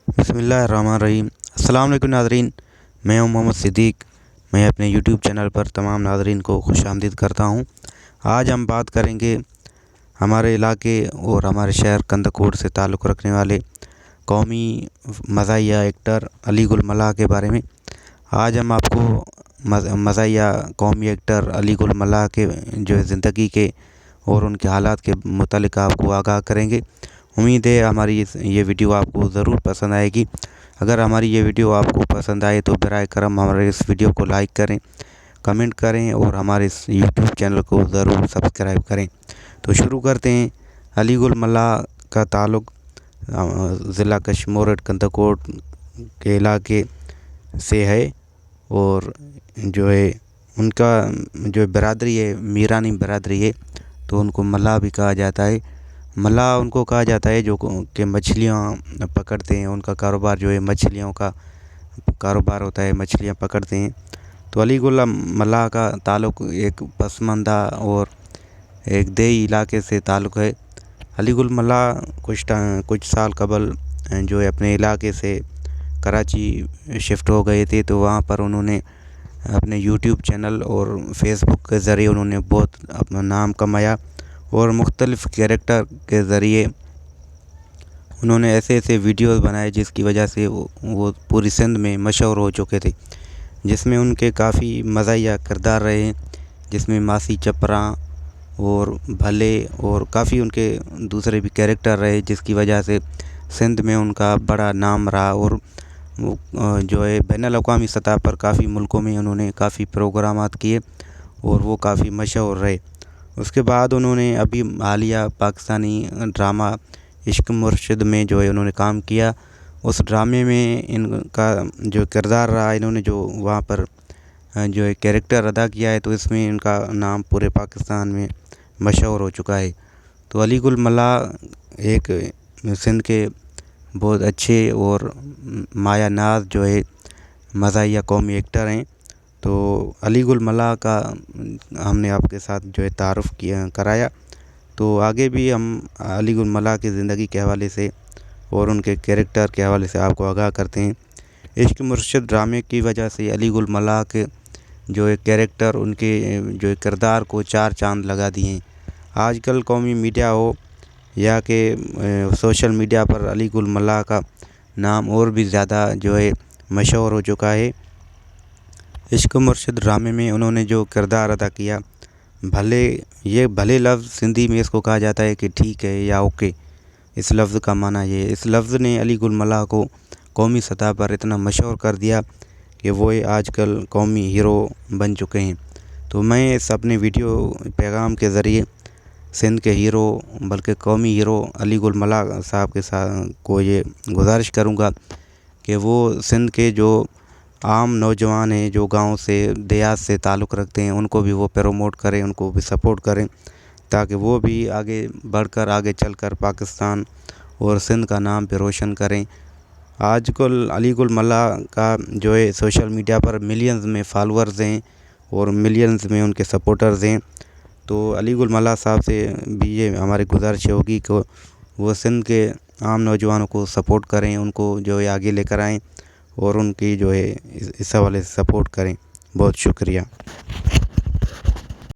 बिस्मिल्लाहिर्रहमानिर्रहीम। अस्सलाम वालेकुम नाज़रीन, मैं हूं मोहम्मद सिद्दीक़। मैं अपने यूट्यूब चैनल पर तमाम नाज़रीन को खुशामदीद करता हूं। आज हम बात करेंगे हमारे इलाके और हमारे शहर कंदकोट से ताल्लुक़ रखने वाले कौमी मज़ाहिया एक्टर अली गुल मल्लाह के बारे में। आज हम आपको मज़ाहिया कौमी एक्टर अली गुल मल्लाह के जो ज़िंदगी के और उनके हालात के मुतालिक आपको आगाह करेंगे। उम्मीद है हमारी ये वीडियो आपको ज़रूर पसंद आएगी। अगर हमारी ये वीडियो आपको पसंद आए तो बराए करम हमारे इस वीडियो को लाइक करें, कमेंट करें और हमारे इस यूट्यूब चैनल को ज़रूर सब्सक्राइब करें। तो शुरू करते हैं। अली गुल मल्लाह का ताल्लुक़ ज़िला कशमोरट कंदकोट के इलाके से है और जो है उनका जो बरादरी है मीरानी बरादरी है, तो उनको मल्लाह भी कहा जाता है। मल्लाह उनको कहा जाता है जो कि मछलियाँ पकड़ते हैं। उनका कारोबार जो है मछलियों का कारोबार होता है, मछलियाँ पकड़ते हैं। तो अली गुल मल्लाह का ताल्लुक़ एक पसमानदा और एक देही इलाके से ताल्लुक़ है। अली गुल मल्लाह कुछ साल कबल जो है अपने इलाके से कराची शिफ्ट हो गए थे। तो वहाँ पर उन्होंने अपने यूट्यूब चैनल और फेसबुक के ज़रिए उन्होंने बहुत अपना नाम कमाया और मुख्तलिफ़ कैरेक्टर के ज़रिए उन्होंने ऐसे ऐसे वीडियोस बनाए जिसकी वजह से वो पूरी सिंध में मशहूर हो चुके थे, जिसमें उनके काफ़ी मज़ाहिया किरदार रहे हैं, जिसमें मासी चपरा और भले और काफ़ी उनके दूसरे भी कैरेक्टर रहे, जिसकी वजह से सिंध में उनका बड़ा नाम रहा और जो है बैनुल-अक़वामी सतह पर काफ़ी मुल्कों में उन्होंने काफ़ी प्रोग्रामात किए और वो काफ़ी मशहूर रहे। उसके बाद उन्होंने अभी हालिया पाकिस्तानी ड्रामा इश्क मुर्शिद में जो है उन्होंने काम किया। उस ड्रामे में इनका जो किरदार रहा, इन्होंने जो वहाँ पर जो है कैरेक्टर अदा किया है, तो इसमें इनका नाम पूरे पाकिस्तान में मशहूर हो चुका है। तो अली गुल मल्लाह एक सिंध के बहुत अच्छे और माया नाज जो है मज़ाहिया कौमी एक्टर हैं। तो अली गुल मल्लाह का हमने आपके साथ जो है तारुफ़ कराया। तो आगे भी हम अली गुल मल्लाह की ज़िंदगी के हवाले से और उनके कैरेक्टर के हवाले से आपको आगाह करते हैं। इश्क मुर्शिद ड्रामे की वजह से अली गुल मल्लाह के जो एक कैरेक्टर उनके जो किरदार को चार चांद लगा दिए हैं। आजकल कौमी मीडिया हो या कि सोशल मीडिया पर अली गुल मल्लाह का नाम और भी ज़्यादा जो है मशहूर हो चुका है। इश्क मुर्शिद ड्रामे में उन्होंने जो किरदार अदा किया, भले लफ्ज़ सिंधी में इसको कहा जाता है कि ठीक है या ओके। इस लफ्ज़ का माना ये इस लफ्ज़ ने अली गुल मल्लाह को कौमी सतह पर इतना मशहूर कर दिया कि वो आजकल कौमी हीरो बन चुके हैं। तो मैं इस अपने वीडियो पैगाम के ज़रिए सिंध के हीरो बल्कि कौमी हीरो अली गुल मल्लाह साहब के साथ को ये गुजारिश करूँगा कि वो सिंध के जो आम नौजवान हैं जो गांव से देहात से ताल्लुक़ रखते हैं उनको भी वो प्रमोट करें, उनको भी सपोर्ट करें, ताकि वो भी आगे बढ़कर आगे चलकर पाकिस्तान और सिंध का नाम भी रोशन करें। आजकल अली गुल मल्लाह का जो है सोशल मीडिया पर मिलियंस में फॉलोअर्स हैं और मिलियंस में उनके सपोर्टर्स हैं। तो अली गुल मल्लाह साहब से भी ये हमारी गुजारिश होगी कि वो सिंध के आम नौजवानों को सपोर्ट करें, उनको जो है आगे लेकर आएँ और उनकी जो है इस हवाले से सपोर्ट करें। बहुत शुक्रिया।